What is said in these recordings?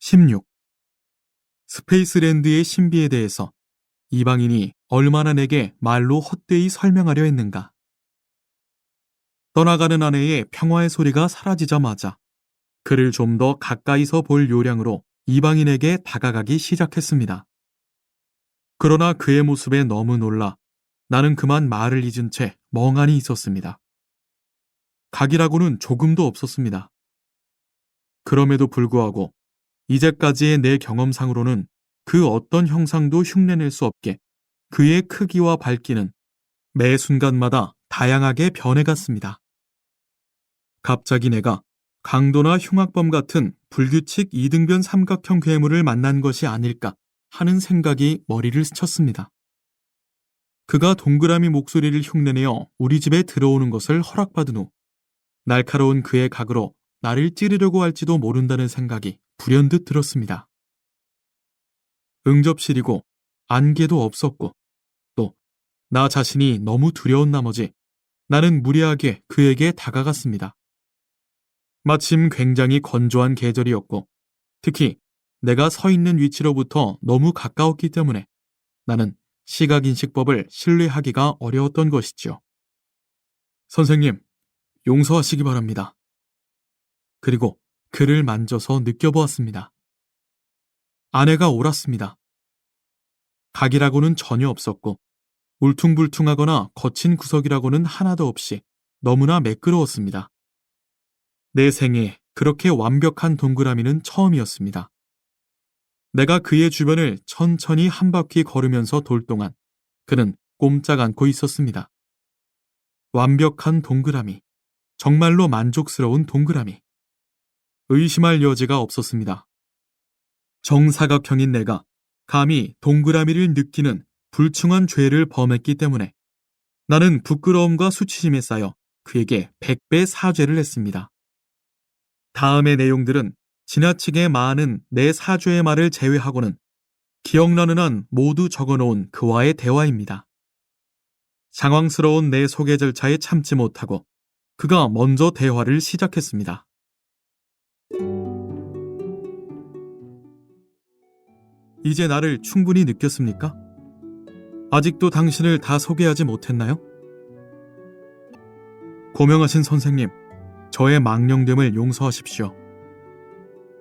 16. 스페이스랜드의 신비에 대해서 이방인이 얼마나 내게 말로 헛되이 설명하려 했는가. 떠나가는 아내의 평화의 소리가 사라지자마자 그를 좀 더 가까이서 볼 요량으로 이방인에게 다가가기 시작했습니다. 그러나 그의 모습에 너무 놀라 나는 그만 말을 잊은 채 멍하니 있었습니다. 각이라고는 조금도 없었습니다. 그럼에도 불구하고 이제까지의 내 경험상으로는 그 어떤 형상도 흉내낼 수 없게 그의 크기와 밝기는 매 순간마다 다양하게 변해갔습니다. 갑자기 내가 강도나 흉악범 같은 불규칙 이등변 삼각형 괴물을 만난 것이 아닐까 하는 생각이 머리를 스쳤습니다. 그가 동그라미 목소리를 흉내내어 우리 집에 들어오는 것을 허락받은 후 날카로운 그의 각으로 나를 찌르려고 할지도 모른다는 생각이 불현듯 들었습니다. 응접실이고 안개도 없었고 또 나 자신이 너무 두려운 나머지 나는 무리하게 그에게 다가갔습니다. 마침 굉장히 건조한 계절이었고 특히 내가 서 있는 위치로부터 너무 가까웠기 때문에 나는 시각인식법을 신뢰하기가 어려웠던 것이지요. 선생님, 용서하시기 바랍니다. 그리고 그를 만져서 느껴보았습니다. 아내가 옳았습니다. 각이라고는 전혀 없었고 울퉁불퉁하거나 거친 구석이라고는 하나도 없이 너무나 매끄러웠습니다. 내 생에 그렇게 완벽한 동그라미는 처음이었습니다. 내가 그의 주변을 천천히 한 바퀴 걸으면서 돌 동안 그는 꼼짝 않고 있었습니다. 완벽한 동그라미, 정말로 만족스러운 동그라미. 의심할 여지가 없었습니다. 정사각형인 내가 감히 동그라미를 느끼는 불충한 죄를 범했기 때문에 나는 부끄러움과 수치심에 쌓여 그에게 100배 사죄를 했습니다. 다음의 내용들은 지나치게 많은 내 사죄의 말을 제외하고는 기억나는 한 모두 적어놓은 그와의 대화입니다. 상황스러운 내 소개 절차에 참지 못하고 그가 먼저 대화를 시작했습니다. 이제 나를 충분히 느꼈습니까? 아직도 당신을 다 소개하지 못했나요? 고명하신 선생님, 저의 망령됨을 용서하십시오.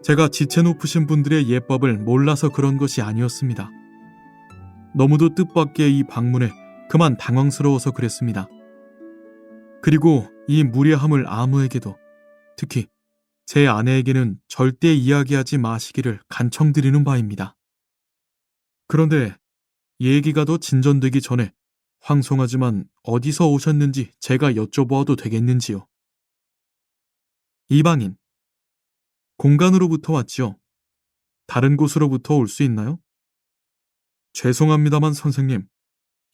제가 지체 높으신 분들의 예법을 몰라서 그런 것이 아니었습니다. 너무도 뜻밖의 이 방문에 그만 당황스러워서 그랬습니다. 그리고 이 무례함을 아무에게도, 특히 제 아내에게는 절대 이야기하지 마시기를 간청드리는 바입니다. 그런데 얘기가 더 진전되기 전에 황송하지만 어디서 오셨는지 제가 여쭤보아도 되겠는지요? 이방인. 공간으로부터 왔지요. 다른 곳으로부터 올 수 있나요? 죄송합니다만 선생님,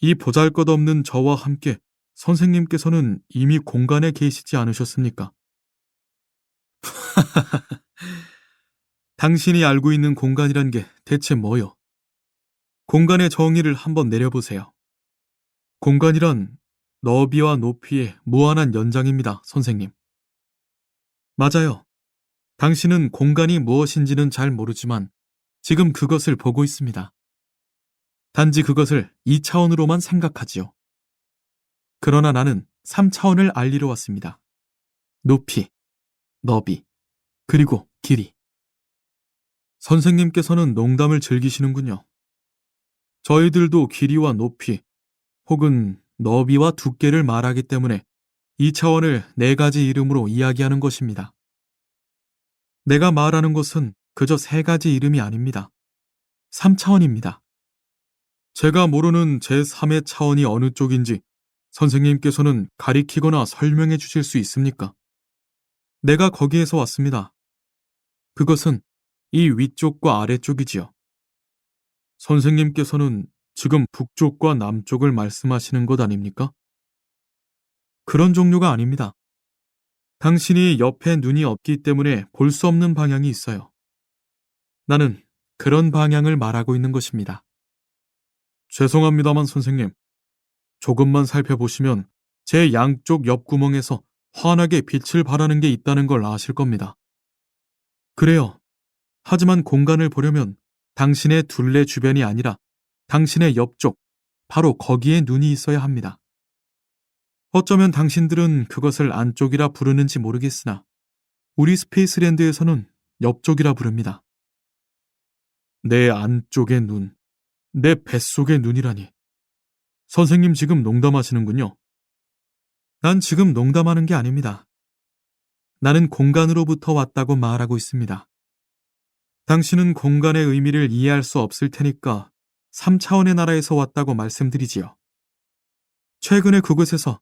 이 보잘것없는 저와 함께 선생님께서는 이미 공간에 계시지 않으셨습니까? 당신이 알고 있는 공간이란 게 대체 뭐요? 공간의 정의를 한번 내려보세요. 공간이란 너비와 높이의 무한한 연장입니다, 선생님. 맞아요. 당신은 공간이 무엇인지는 잘 모르지만 지금 그것을 보고 있습니다. 단지 그것을 2차원으로만 생각하지요. 그러나 나는 3차원을 알리러 왔습니다. 높이, 너비, 그리고 길이. 선생님께서는 농담을 즐기시는군요. 저희들도 길이와 높이, 혹은 너비와 두께를 말하기 때문에 2차원을 4가지 이름으로 이야기하는 것입니다. 내가 말하는 것은 그저 3가지 이름이 아닙니다. 3차원입니다. 제가 모르는 제3의 차원이 어느 쪽인지 선생님께서는 가리키거나 설명해 주실 수 있습니까? 내가 거기에서 왔습니다. 그것은 이 위쪽과 아래쪽이지요. 선생님께서는 지금 북쪽과 남쪽을 말씀하시는 것 아닙니까? 그런 종류가 아닙니다. 당신이 옆에 눈이 없기 때문에 볼 수 없는 방향이 있어요. 나는 그런 방향을 말하고 있는 것입니다. 죄송합니다만 선생님, 조금만 살펴보시면 제 양쪽 옆구멍에서 환하게 빛을 발하는 게 있다는 걸 아실 겁니다. 그래요. 하지만 공간을 보려면 당신의 둘레 주변이 아니라 당신의 옆쪽, 바로 거기에 눈이 있어야 합니다. 어쩌면 당신들은 그것을 안쪽이라 부르는지 모르겠으나 우리 스페이스랜드에서는 옆쪽이라 부릅니다. 내 안쪽의 눈, 내 뱃속의 눈이라니. 선생님 지금 농담하시는군요. 난 지금 농담하는 게 아닙니다. 나는 공간으로부터 왔다고 말하고 있습니다. 당신은 공간의 의미를 이해할 수 없을 테니까 3차원의 나라에서 왔다고 말씀드리지요. 최근에 그곳에서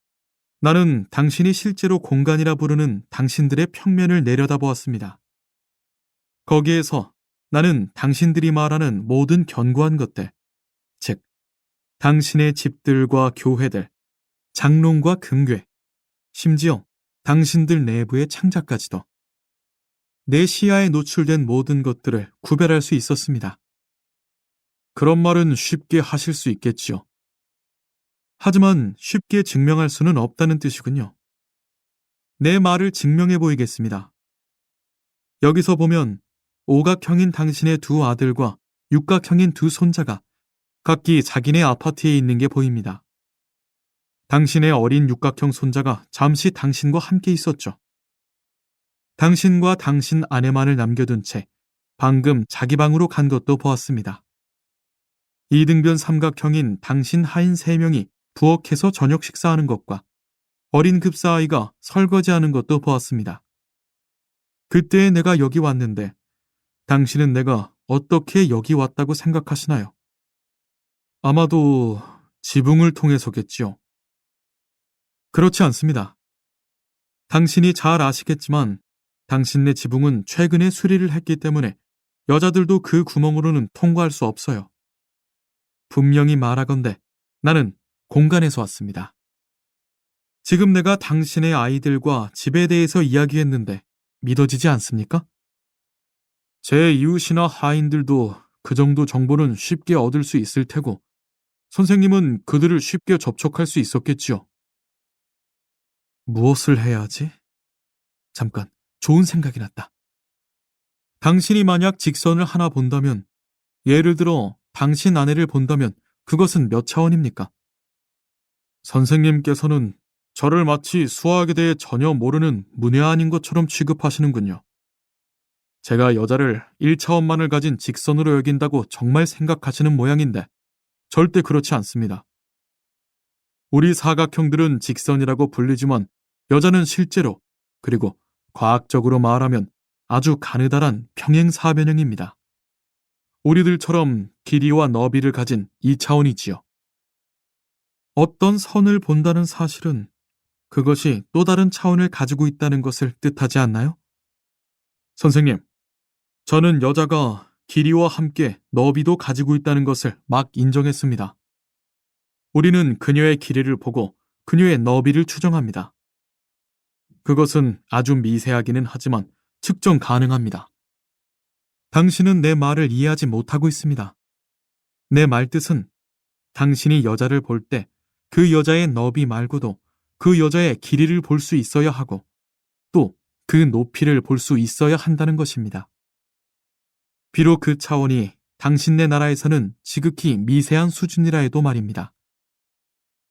나는 당신이 실제로 공간이라 부르는 당신들의 평면을 내려다보았습니다. 거기에서 나는 당신들이 말하는 모든 견고한 것들, 즉, 당신의 집들과 교회들, 장롱과 금괴, 심지어 당신들 내부의 창자까지도 내 시야에 노출된 모든 것들을 구별할 수 있었습니다. 그런 말은 쉽게 하실 수 있겠지요. 하지만 쉽게 증명할 수는 없다는 뜻이군요. 내 말을 증명해 보이겠습니다. 여기서 보면 오각형인 당신의 두 아들과 육각형인 두 손자가 각기 자기네 아파트에 있는 게 보입니다. 당신의 어린 육각형 손자가 잠시 당신과 함께 있었죠. 당신과 당신 아내만을 남겨둔 채 방금 자기 방으로 간 것도 보았습니다. 이등변 삼각형인 당신 하인 3명이 부엌에서 저녁 식사하는 것과 어린 급사아이가 설거지하는 것도 보았습니다. 그때 내가 여기 왔는데 당신은 내가 어떻게 여기 왔다고 생각하시나요? 아마도 지붕을 통해서겠지요. 그렇지 않습니다. 당신이 잘 아시겠지만 당신네 지붕은 최근에 수리를 했기 때문에 여자들도 그 구멍으로는 통과할 수 없어요. 분명히 말하건대 나는 공간에서 왔습니다. 지금 내가 당신의 아이들과 집에 대해서 이야기했는데 믿어지지 않습니까? 제 이웃이나 하인들도 그 정도 정보는 쉽게 얻을 수 있을 테고 선생님은 그들을 쉽게 접촉할 수 있었겠지요. 무엇을 해야 하지? 잠깐, 좋은 생각이 났다. 당신이 만약 직선을 하나 본다면, 예를 들어 당신 아내를 본다면 그것은 몇 차원입니까? 선생님께서는 저를 마치 수학에 대해 전혀 모르는 문외한인 것처럼 취급하시는군요. 제가 여자를 1차원만을 가진 직선으로 여긴다고 정말 생각하시는 모양인데 절대 그렇지 않습니다. 우리 사각형들은 직선이라고 불리지만 여자는 실제로, 그리고 과학적으로 말하면 아주 가느다란 평행사변형입니다. 우리들처럼 길이와 너비를 가진 2차원이지요. 어떤 선을 본다는 사실은 그것이 또 다른 차원을 가지고 있다는 것을 뜻하지 않나요? 선생님, 저는 여자가 길이와 함께 너비도 가지고 있다는 것을 막 인정했습니다. 우리는 그녀의 길이를 보고 그녀의 너비를 추정합니다. 그것은 아주 미세하기는 하지만 측정 가능합니다. 당신은 내 말을 이해하지 못하고 있습니다. 내 말뜻은 당신이 여자를 볼 때 그 여자의 너비 말고도 그 여자의 길이를 볼 수 있어야 하고 또 그 높이를 볼 수 있어야 한다는 것입니다. 비록 그 차원이 당신네 나라에서는 지극히 미세한 수준이라 해도 말입니다.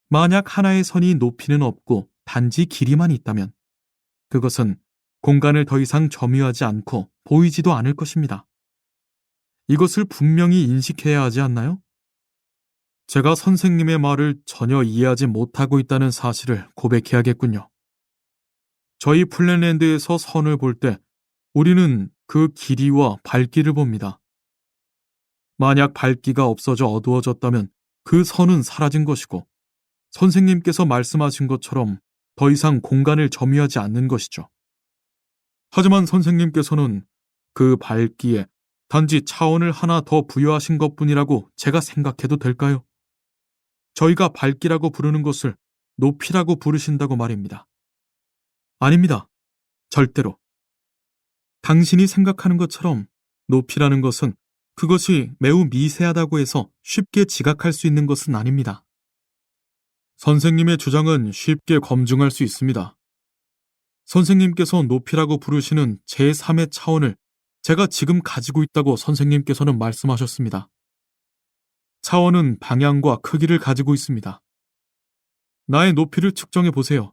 만약 하나의 선이 높이는 없고 단지 길이만 있다면 그것은 공간을 더 이상 점유하지 않고 보이지도 않을 것입니다. 이것을 분명히 인식해야 하지 않나요? 제가 선생님의 말을 전혀 이해하지 못하고 있다는 사실을 고백해야겠군요. 저희 플랜랜드에서 선을 볼 때 우리는 그 길이와 밝기를 봅니다. 만약 밝기가 없어져 어두워졌다면 그 선은 사라진 것이고 선생님께서 말씀하신 것처럼 더 이상 공간을 점유하지 않는 것이죠. 하지만 선생님께서는 그 밝기에 단지 차원을 하나 더 부여하신 것뿐이라고 제가 생각해도 될까요? 저희가 밝기라고 부르는 것을 높이라고 부르신다고 말입니다. 아닙니다. 절대로. 당신이 생각하는 것처럼 높이라는 것은 그것이 매우 미세하다고 해서 쉽게 지각할 수 있는 것은 아닙니다. 선생님의 주장은 쉽게 검증할 수 있습니다. 선생님께서 높이라고 부르시는 제3의 차원을 제가 지금 가지고 있다고 선생님께서는 말씀하셨습니다. 차원은 방향과 크기를 가지고 있습니다. 나의 높이를 측정해 보세요.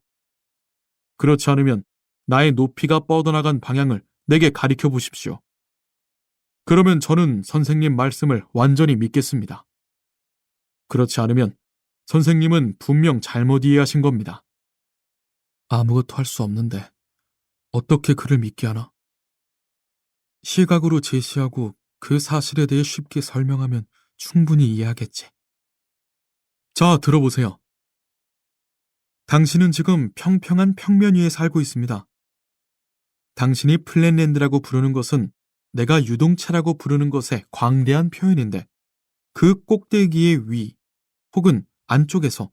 그렇지 않으면 나의 높이가 뻗어나간 방향을 내게 가리켜 보십시오. 그러면 저는 선생님 말씀을 완전히 믿겠습니다. 그렇지 않으면 선생님은 분명 잘못 이해하신 겁니다. 아무것도 할 수 없는데 어떻게 그를 믿게 하나? 시각으로 제시하고 그 사실에 대해 쉽게 설명하면 충분히 이해하겠지. 자, 들어보세요. 당신은 지금 평평한 평면 위에 살고 있습니다. 당신이 플랫랜드라고 부르는 것은 내가 유동체라고 부르는 것의 광대한 표현인데 그 꼭대기의 위 혹은 안쪽에서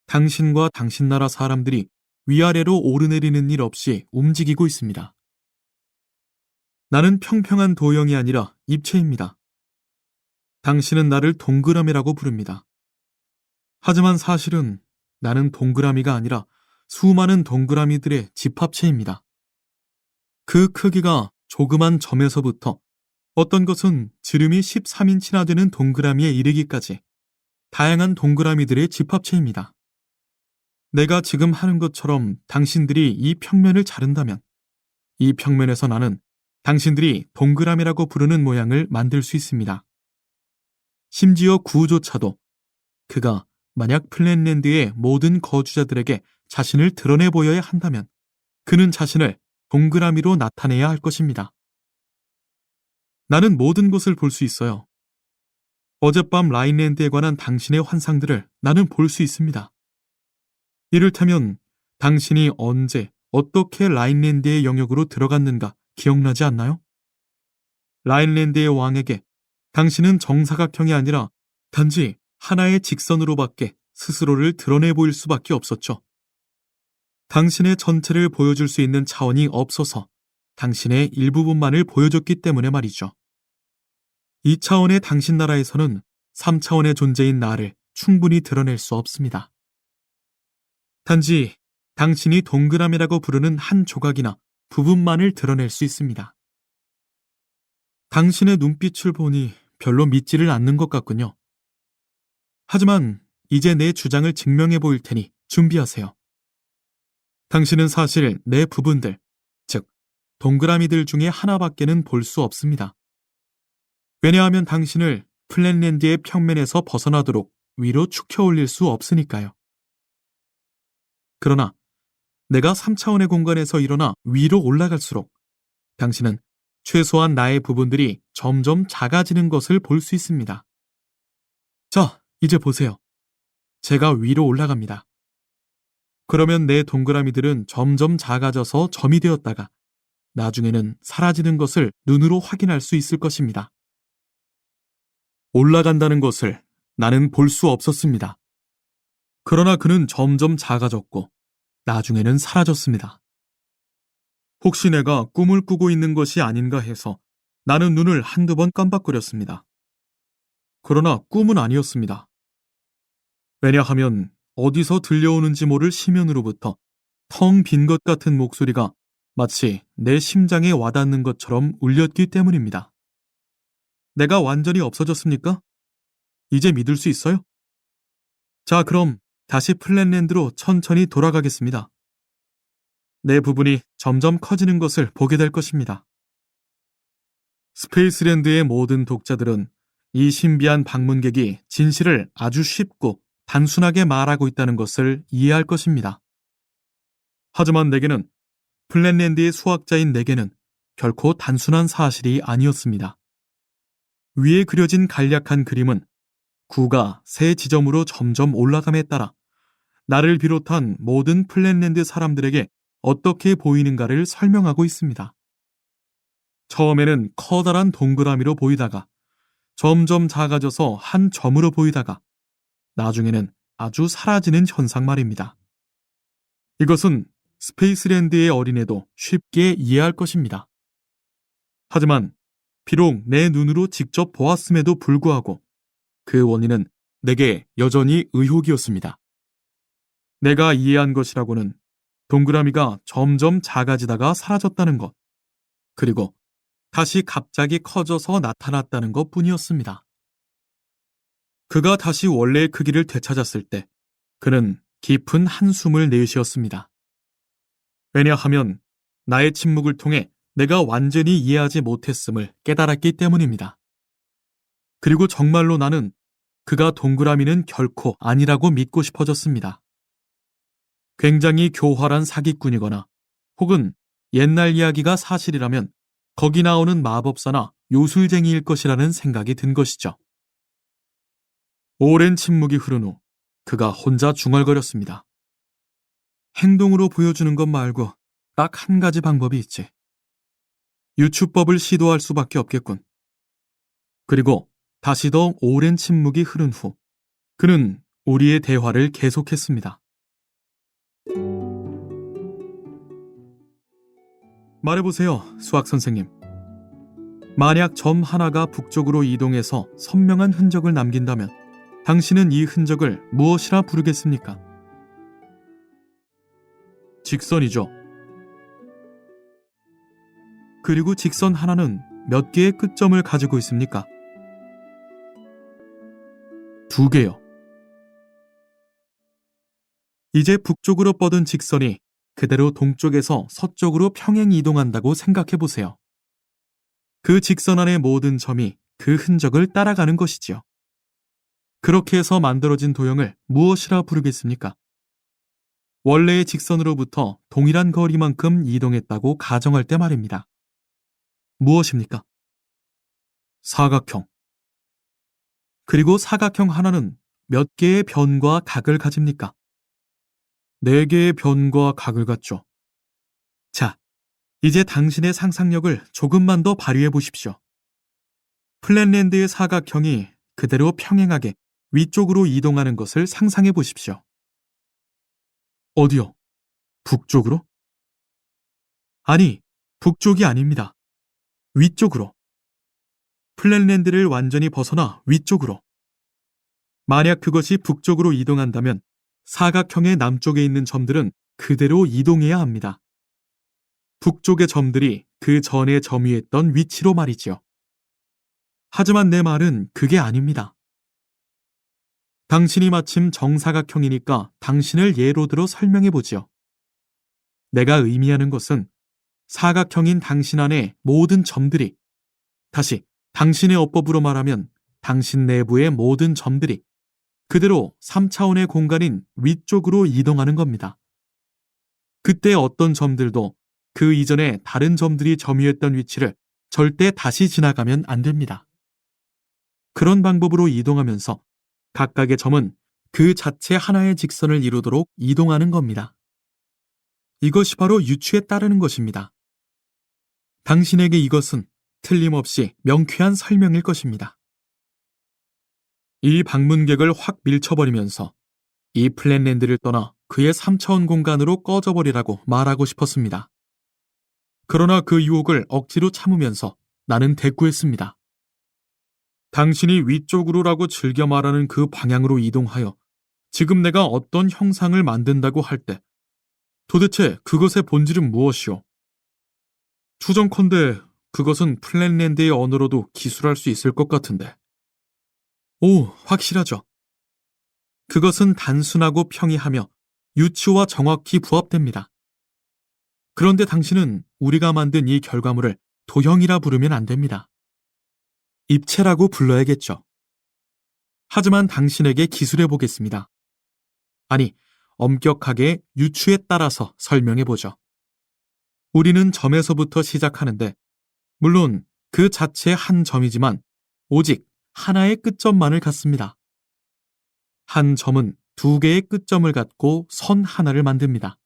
당신과 당신 나라 사람들이 위아래로 오르내리는 일 없이 움직이고 있습니다. 나는 평평한 도형이 아니라 입체입니다. 당신은 나를 동그라미라고 부릅니다. 하지만 사실은 나는 동그라미가 아니라 수많은 동그라미들의 집합체입니다. 그 크기가 조그만 점에서부터 어떤 것은 지름이 13인치나 되는 동그라미에 이르기까지 다양한 동그라미들의 집합체입니다. 내가 지금 하는 것처럼 당신들이 이 평면을 자른다면 이 평면에서 나는 당신들이 동그라미라고 부르는 모양을 만들 수 있습니다. 심지어 구조차도 그가 만약 플랫랜드의 모든 거주자들에게 자신을 드러내 보여야 한다면 그는 자신을 동그라미로 나타내야 할 것입니다. 나는 모든 것을 볼 수 있어요. 어젯밤 라인랜드에 관한 당신의 환상들을 나는 볼 수 있습니다. 이를테면 당신이 언제 어떻게 라인랜드의 영역으로 들어갔는가 기억나지 않나요? 라인랜드의 왕에게 당신은 정사각형이 아니라 단지 하나의 직선으로밖에 스스로를 드러내 보일 수밖에 없었죠. 당신의 전체를 보여줄 수 있는 차원이 없어서 당신의 일부분만을 보여줬기 때문에 말이죠. 2차원의 당신 나라에서는 3차원의 존재인 나를 충분히 드러낼 수 없습니다. 단지 당신이 동그라미라고 부르는 한 조각이나 부분만을 드러낼 수 있습니다. 당신의 눈빛을 보니 별로 믿지를 않는 것 같군요. 하지만 이제 내 주장을 증명해 보일 테니 준비하세요. 당신은 사실 내 부분들, 즉 동그라미들 중에 하나밖에는 볼 수 없습니다. 왜냐하면 당신을 플랫랜드의 평면에서 벗어나도록 위로 축혀 올릴 수 없으니까요. 그러나 내가 3차원의 공간에서 일어나 위로 올라갈수록 당신은 최소한 나의 부분들이 점점 작아지는 것을 볼 수 있습니다. 자, 이제 보세요. 제가 위로 올라갑니다. 그러면 내 동그라미들은 점점 작아져서 점이 되었다가 나중에는 사라지는 것을 눈으로 확인할 수 있을 것입니다. 올라간다는 것을 나는 볼 수 없었습니다. 그러나 그는 점점 작아졌고 나중에는 사라졌습니다. 혹시 내가 꿈을 꾸고 있는 것이 아닌가 해서 나는 눈을 한두 번 깜빡거렸습니다. 그러나 꿈은 아니었습니다. 왜냐하면 어디서 들려오는지 모를 심연으로부터 텅 빈 것 같은 목소리가 마치 내 심장에 와닿는 것처럼 울렸기 때문입니다. 내가 완전히 없어졌습니까? 이제 믿을 수 있어요? 자, 그럼 다시 플랫랜드로 천천히 돌아가겠습니다. 내 부분이 점점 커지는 것을 보게 될 것입니다. 스페이스랜드의 모든 독자들은 이 신비한 방문객이 진실을 아주 쉽고 단순하게 말하고 있다는 것을 이해할 것입니다. 하지만 내게는, 플랫랜드의 수학자인 내게는 결코 단순한 사실이 아니었습니다. 위에 그려진 간략한 그림은 구가 새 지점으로 점점 올라감에 따라 나를 비롯한 모든 플랫랜드 사람들에게 어떻게 보이는가를 설명하고 있습니다. 처음에는 커다란 동그라미로 보이다가 점점 작아져서 한 점으로 보이다가 나중에는 아주 사라지는 현상 말입니다. 이것은 스페이스랜드의 어린애도 쉽게 이해할 것입니다. 하지만 비록 내 눈으로 직접 보았음에도 불구하고 그 원인은 내게 여전히 의혹이었습니다. 내가 이해한 것이라고는 동그라미가 점점 작아지다가 사라졌다는 것, 그리고 다시 갑자기 커져서 나타났다는 것 뿐이었습니다. 그가 다시 원래의 크기를 되찾았을 때 그는 깊은 한숨을 내쉬었습니다. 왜냐하면 나의 침묵을 통해 내가 완전히 이해하지 못했음을 깨달았기 때문입니다. 그리고 정말로 나는 그가 동그라미는 결코 아니라고 믿고 싶어졌습니다. 굉장히 교활한 사기꾼이거나 혹은 옛날 이야기가 사실이라면 거기 나오는 마법사나 요술쟁이일 것이라는 생각이 든 것이죠. 오랜 침묵이 흐른 후 그가 혼자 중얼거렸습니다. 행동으로 보여주는 것 말고 딱 한 가지 방법이 있지. 유추법을 시도할 수밖에 없겠군. 그리고 다시 더 오랜 침묵이 흐른 후 그는 우리의 대화를 계속했습니다. 말해보세요, 수학 선생님. 만약 점 하나가 북쪽으로 이동해서 선명한 흔적을 남긴다면 당신은 이 흔적을 무엇이라 부르겠습니까? 직선이죠. 그리고 직선 하나는 몇 개의 끝점을 가지고 있습니까? 2개요. 이제 북쪽으로 뻗은 직선이 그대로 동쪽에서 서쪽으로 평행 이동한다고 생각해보세요. 그 직선 안의 모든 점이 그 흔적을 따라가는 것이지요. 그렇게 해서 만들어진 도형을 무엇이라 부르겠습니까? 원래의 직선으로부터 동일한 거리만큼 이동했다고 가정할 때 말입니다. 무엇입니까? 사각형. 그리고 사각형 하나는 몇 개의 변과 각을 가집니까? 4개의 변과 각을 갖죠. 자, 이제 당신의 상상력을 조금만 더 발휘해 보십시오. 플랫랜드의 사각형이 그대로 평행하게 위쪽으로 이동하는 것을 상상해 보십시오. 어디요? 북쪽으로? 아니, 북쪽이 아닙니다. 위쪽으로. 플랫랜드를 완전히 벗어나 위쪽으로. 만약 그것이 북쪽으로 이동한다면 사각형의 남쪽에 있는 점들은 그대로 이동해야 합니다. 북쪽의 점들이 그 전에 점유했던 위치로 말이지요. 하지만 내 말은 그게 아닙니다. 당신이 마침 정사각형이니까 당신을 예로 들어 설명해 보지요. 내가 의미하는 것은 사각형인 당신 안의 모든 점들이, 다시 당신의 어법으로 말하면 당신 내부의 모든 점들이 그대로 3차원의 공간인 위쪽으로 이동하는 겁니다. 그때 어떤 점들도 그 이전에 다른 점들이 점유했던 위치를 절대 다시 지나가면 안 됩니다. 그런 방법으로 이동하면서 각각의 점은 그 자체 하나의 직선을 이루도록 이동하는 겁니다. 이것이 바로 유추에 따르는 것입니다. 당신에게 이것은 틀림없이 명쾌한 설명일 것입니다. 이 방문객을 확 밀쳐버리면서 이 플랫랜드를 떠나 그의 3차원 공간으로 꺼져버리라고 말하고 싶었습니다. 그러나 그 유혹을 억지로 참으면서 나는 대꾸했습니다. 당신이 위쪽으로라고 즐겨 말하는 그 방향으로 이동하여 지금 내가 어떤 형상을 만든다고 할 때 도대체 그것의 본질은 무엇이오? 추정컨대 그것은 플랫랜드의 언어로도 기술할 수 있을 것 같은데. 오, 확실하죠. 그것은 단순하고 평이하며 유추와 정확히 부합됩니다. 그런데 당신은 우리가 만든 이 결과물을 도형이라 부르면 안 됩니다. 입체라고 불러야겠죠. 하지만 당신에게 기술해 보겠습니다. 아니, 엄격하게 유추에 따라서 설명해 보죠. 우리는 점에서부터 시작하는데, 물론 그 자체 한 점이지만 오직 하나의 끝점만을 갖습니다. 한 점은 2개의 끝점을 갖고 선 하나를 만듭니다.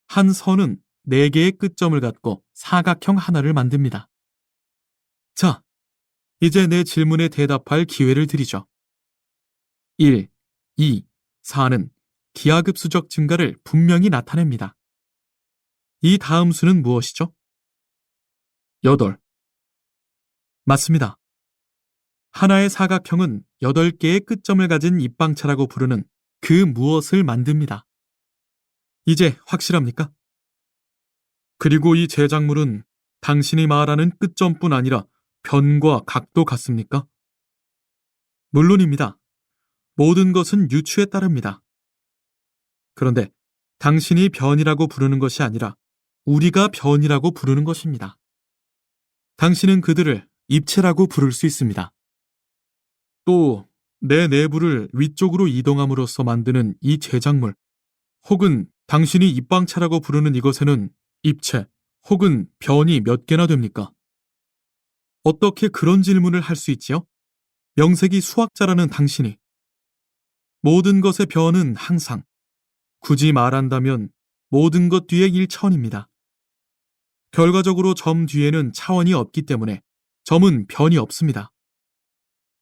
한 선은 4개의 끝점을 갖고 사각형 하나를 만듭니다. 자, 이제 내 질문에 대답할 기회를 드리죠. 1, 2, 4는 기하급수적 증가를 분명히 나타냅니다. 이 다음 수는 무엇이죠? 8. 맞습니다. 하나의 사각형은 8개의 끝점을 가진 입방차라고 부르는 그 무엇을 만듭니다. 이제 확실합니까? 그리고 이 제작물은 당신이 말하는 끝점뿐 아니라 변과 각도 같습니까? 물론입니다. 모든 것은 유추에 따릅니다. 그런데 당신이 변이라고 부르는 것이 아니라 우리가 변이라고 부르는 것입니다. 당신은 그들을 입체라고 부를 수 있습니다. 또 내 내부를 위쪽으로 이동함으로써 만드는 이 제작물, 혹은 당신이 입방체라고 부르는 이것에는 입체, 혹은 변이 몇 개나 됩니까? 어떻게 그런 질문을 할 수 있지요? 명색이 수학자라는 당신이. 모든 것의 변은 항상, 굳이 말한다면 모든 것 뒤의 1차원입니다. 결과적으로 점 뒤에는 차원이 없기 때문에 점은 변이 없습니다.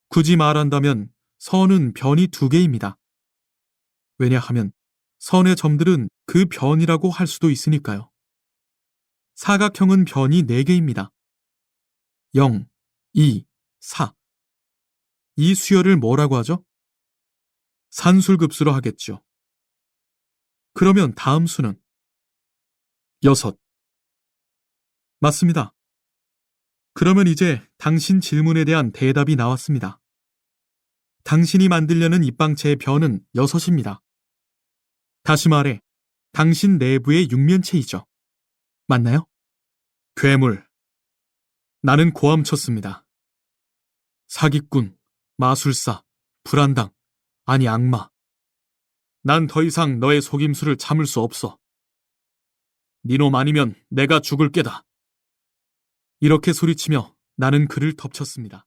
굳이 말한다면 선은 변이 2개입니다. 왜냐하면 선의 점들은 그 변이라고 할 수도 있으니까요. 사각형은 변이 4개입니다. 0, 2, 4. 이 수열을 뭐라고 하죠? 산술급수로 하겠죠. 그러면 다음 수는 6. 맞습니다. 그러면 이제 당신 질문에 대한 대답이 나왔습니다. 당신이 만들려는 입방체의 변은 6입니다. 다시 말해, 당신 내부의 육면체이죠. 맞나요? 괴물. 나는 고함쳤습니다. 사기꾼, 마술사, 불안당, 아니 악마. 난 더 이상 너의 속임수를 참을 수 없어. 니놈 아니면 내가 죽을 게다. 이렇게 소리치며 나는 그를 덮쳤습니다.